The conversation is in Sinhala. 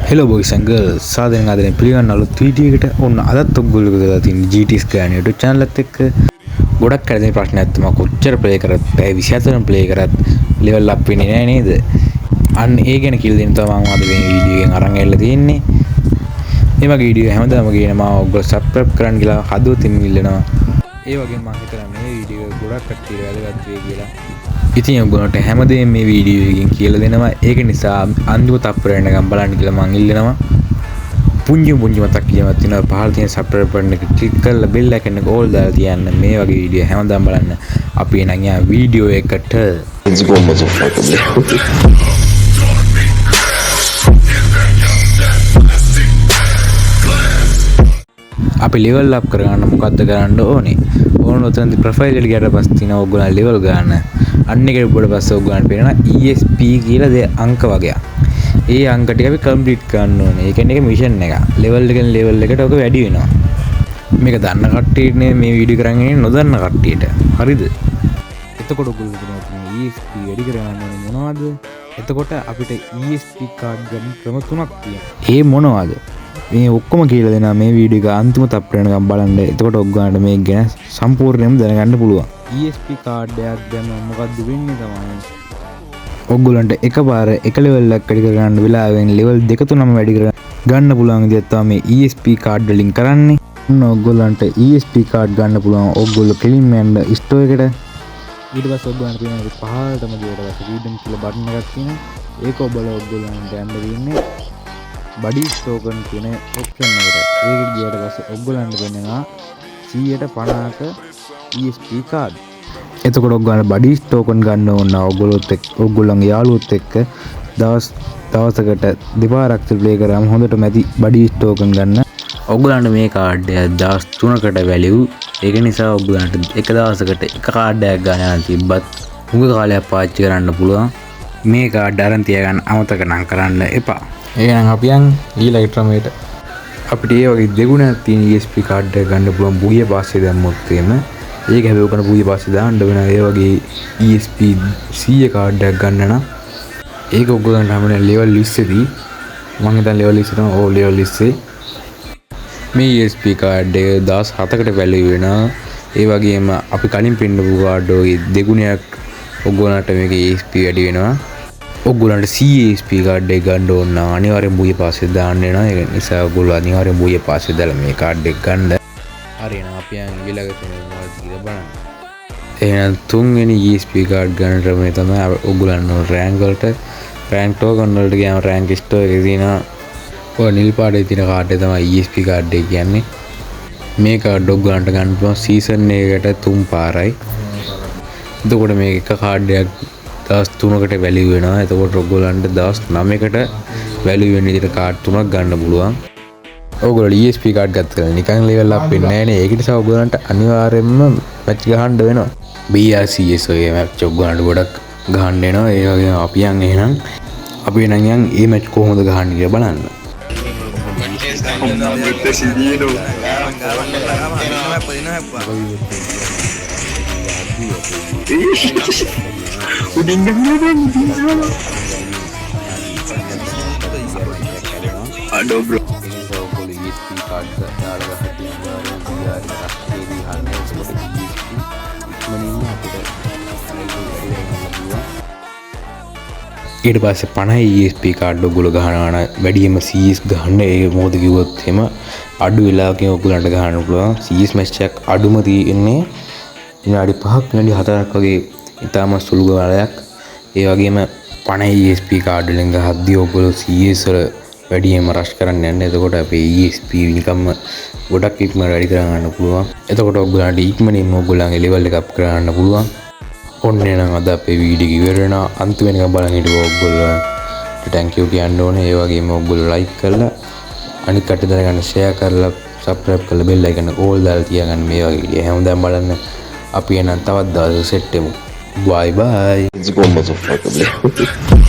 Hello boys and girls. සාදරයෙන් ආදරයෙන් පිළිගන්න අලුත් වීඩියෝ එකට ඔන්න අදත් ඔයගොල්ලෝ දාලා තියෙන GT Scan YouTube channel එකත් එක්ක ගොඩක් කරදෙන ප්‍රශ්නයක් තමයි කොච්චර ප්ලේ කරත් පැය 24න් ප්ලේ කරත් level up වෙන්නේ නැහැ නේද? අන්න ඒ ගැන කියලා දෙන්න තමයි මම අද මේ වීඩියෝ එකෙන් අරන් ඇවිල්ලා තියෙන්නේ. මේ වගේ වීඩියෝ හැමදාම කියනවා ඔයගොල්ලෝ subscribe කරන්න කියලා හදවතින් ඉල්ලනවා. ඒ වගේම මම හිතනවා මේ වීඩියෝ ගොඩක් කට්ටියට වැදගත් වෙයි කියලා. ඉතින් ඔයගොල්ලන්ට හැමදේම මේ වීඩියෝ එකකින් කියලා දෙනවා. ඒක නිසා අන්තිම තප්පරේ යනකම් බලන්න කියලා මම ඉල්ලනවා. පුංචි මතක් කිරීමක් තියෙනවා. පහළ තියෙන subscribe button එක ක්ලික් කරලා bell icon එක all දාලා තියන්න. මේ වගේ වීඩියෝ හැමදාම බලන්න. අපි එනන් යා වීඩියෝ එකට. Let's go motherfucker. අපි level up කරගන්න මොකද්ද කරන්න ඕනේ? ඕන උතනදී profile එකට ගියට පස්සේ තියෙන ඕගොල්ලන් level ගන්න. අන්න එකට උඩ පස්සේ ඕගොල්ලන්ට පේනවා ESP කියලා අංක වගේක්. ඒ අංක ටික අපි complete කරන්න ඕනේ. ඒ කියන්නේ ඒක mission එක. level එකෙන් level එකට ඔක වැඩි වෙනවා. මේක දන්න කට්ටියනේ මේ වීඩියෝ කරන් ඉන්නේ නොදන්න කට්ටියට. හරිද? එතකොට ඔයගොල්ලෝ කියනවා ESP වැඩි කරගන්න ඕනේ මොනවද? එතකොට අපිට ESP card ගන්න ක්‍රම තුනක් තියෙනවා. ඒ මොනවද? මේ ඔක්කොම කියලා දෙනවා මේ වීඩියෝ එක අන්තිම තප්පර වෙනකම් බලන්න. එතකොට ඔයගොල්ලන්ට මේක ගැන සම්පූර්ණයෙන්ම දැනගන්න පුළුවන්. ESP කාඩ් එකක් ගන්න මොකද්ද වෙන්නේ තමයි. ඔයගොල්ලන්ට එකපාර එක ලෙවල් එකක් වැඩි කරගන්න වෙලාවෙන් ලෙවල් 2 3ම වැඩි කරගන්න පුළුවන් විදිහට තමයි මේ ESP කාඩ් වලින් කරන්නේ. ඔන්න ඔයගොල්ලන්ට ESP කාඩ් ගන්න පුළුවන්. ඔයගොල්ලෝ කෙලින්ම යන්න ස්ටෝර් එකට. ඊට පස්සේ ඔයගොල්ලන්ට තියෙන පහළටම ගියට පස්සේ රීඩම් කියලා බටන් එකක් තියෙනවා. ඒක ඔබලා ඔයගොල්ලන්ට යන්න දෙන්නේ බඩි ස්ටෝකන් කියන ඔප්ෂන් එකට. ඒක ගියට පස්සේ ඔයගොල්ලන්ට වෙනවා 150ක ESP කාඩ්. එතකොට ඔයගොල්ලන්ට බඩි ස්ටෝකන් ගන්න ඕන ඔයගොල්ලන්ගේ යාළුවොත් එක්ක දවසකට දෙපාරක් ප්ලේ කරාම හොඳට මැදි බඩි ස්ටෝකන් ගන්න. ඔයගොල්ලන්ට මේ කාඩ් එක දවස් 3කට වැලියු. ඒක නිසා ඔයගොල්ලන්ට එක දවසකට එක කාඩ් එකක් ගන්න තිබ්බත් උග කාලයක් පාවිච්චි කරන්න පුළුවන්. මේ කාඩ් අරන් තියාගන්න අමතක නම් කරන්න එපා. එහෙනම් අපි යන් ඊළඟ ක්‍රමයට අපිට ඒ වගේ දෙගුණයක් තියෙන ESP කාඩ් එක ගන්න පුළුවන් බුය පාස්සේ දැම්මොත් එම ඒක හැබැයි උකන බුය පාස්සේ දාන්න වෙන ඒ වගේ ESP 100 කාඩ් එකක් ගන්න නම් ඒක ඔයගොල්ලන්ට හැමෝම ලෙවල් 20 දී මම හිතන්නේ ලෙවල් 20 තමයි ඕ ලෙවල් 20 මේ ESP කාඩ් එක 17කට වැලියු වෙනවා. ඒ වගේම අපි කලින් පෙන්නපු කාඩ් වගේ දෙගුණයක් ඔයගොල්ලන්ට මේක ESP වැඩි වෙනවා. ඔයගොල්ලන්ට CSP කාඩ් එක ගන්න ඕන නම් අනිවාර්යෙන් බුය පාස්සේ දාන්න වෙනවා. ඒ නිසා ඔයගොල්ලෝ අනිවාර්යෙන් බුය පාස්සේ දාලා මේ කාඩ් එක ගන්න. හරි එහෙනම් අපි යන් ඊළඟ තුනේ මොකක්ද කියලා බලන්න. එහෙනම් තුන්වෙනි ESP කාඩ් ගන්න ක්‍රමය තමයි ඔයගොල්ලන්ට රෑන්ක් වලට රෑන්ක් ටෝකන් වලට ගියාම රෑන්ක් ස්ටෝර් එකේ තියෙනවා ඔය නිල් පාටේ තියෙන කාඩ් එක තමයි ESP කාඩ් එක කියන්නේ. මේ කාඩ් ඔයගොල්ලන්ට ගන්න පුළුවන් සීසන් එකකට 3 පාරයි. එතකොට මේක එක කාඩ් එකක් දවස් 3කට වැලියු වෙනවා. එතකොට ඔයගොල්ලන්ට දවස් 9කට වැලියු වෙන විදිහට කාඩ් 3ක් ගන්න පුළුවන්. ඔයගොල්ලෝ ESP කාඩ් ගත්තා නිකන් ලෙවල් අප් වෙන්නේ නැහැ නේ. ඒක නිසා ඔයගොල්ලන්ට අනිවාර්යයෙන්ම මැච් ගහන්න වෙනවා. BRCS ඔය මැච් ඔයගොල්ලන්ට ගොඩක් ගහන්න වෙනවා. ඒ වගේම අපි යන් එහෙනම් අපි එනන් යන් මේ මැච් කොහොමද ගහන්නේ කියලා බලන්න. Aduh bro. ඊට පස්සේ 50 ESP කාඩ් ඔයගොල්ලෝ ගහනවා නම් වැඩිම CS ගහන්න. ඒ මොකද කිව්වොත් එහෙම අඩු වෙලාවකින් ඔයගොල්ලන්ට ගහන්න පුළුවන්. CS මැච් එකක් අඩුම තියෙන්නේ විනාඩි 5ක් විනාඩි 4ක් වගේ ඉතාම සුළු කාලයක්. ඒ වගේම 50 ESP කාඩ් වලින් ගහද්දී ඔයගොල්ලෝ CS වල වැඩිම රෂ් කරන්න යන්නේ. එතකොට අපේ ESP නිකම්ම ගොඩක් ඉක්මනට වැඩි කරගන්න පුළුවන්. එතකොට ඔයගොල්ලන්ට ඉක්මනින්ම ඔයගොල්ලන්ගේ ලෙවල් එක අප් කරගන්න පුළුවන්. ඔන්න එනම් අද අපේ වීඩියෝ ඉවර වෙනවා. අන්තිම වෙනකම් බලන් හිටපුවා ඔයගොල්ලන්ට thank you කියන්න ඕනේ. ඒ වගේම ඔයගොල්ලෝ like කරලා අනිත් කට්ටිය දැනගන්න share කරලා subscribe කරලා bell icon එක all දාලා තියාගන්න. මේ වගේ වීඩියෝ හැමදාම බලන්න. අපි එනම් තවත් දවසක සෙට් වෙමු. Bye bye. Let's go motherfucker.